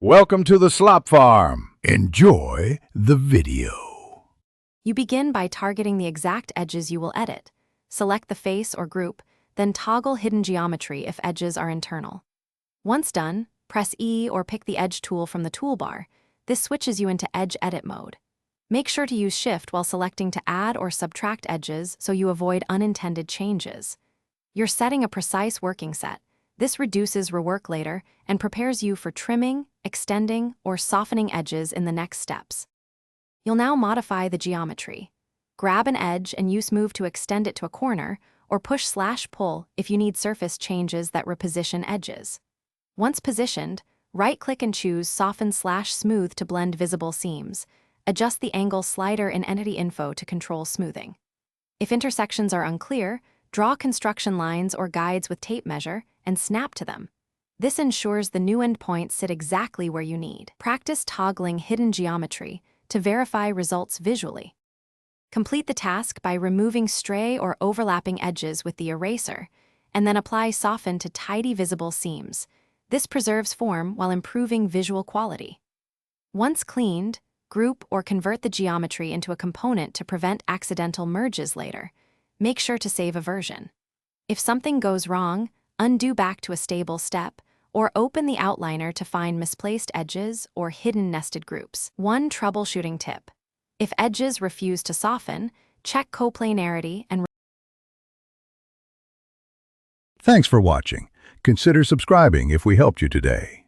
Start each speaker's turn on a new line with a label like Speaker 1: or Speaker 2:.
Speaker 1: Welcome to the Slop Farm. Enjoy the video.
Speaker 2: You begin by targeting the exact edges you will edit. Select the face or group, then toggle hidden geometry if edges are internal. Once done, press E or pick the Edge tool from the toolbar. This switches you into Edge Edit mode. Make sure to use Shift while selecting to add or subtract edges so you avoid unintended changes. You're setting a precise working set. This reduces rework later and prepares you for trimming, extending, or softening edges in the next steps. You'll now modify the geometry. Grab an edge and use Move to extend it to a corner, or push/pull if you need surface changes that reposition edges. Once positioned, right-click and choose Soften/Smooth to blend visible seams. Adjust the angle slider in Entity Info to control smoothing. If intersections are unclear, draw construction lines or guides with tape measure and snap to them. This ensures the new endpoints sit exactly where you need. Practice toggling hidden geometry to verify results visually. Complete the task by removing stray or overlapping edges with the eraser, and then apply Soften to tidy visible seams. This preserves form while improving visual quality. Once cleaned, group or convert the geometry into a component to prevent accidental merges later. Make sure to save a version. If something goes wrong, undo back to a stable step, or open the outliner to find misplaced edges or hidden nested groups. One troubleshooting tip: if edges refuse to soften, check coplanarity and
Speaker 1: Thanks for watching. Consider subscribing if we helped you today.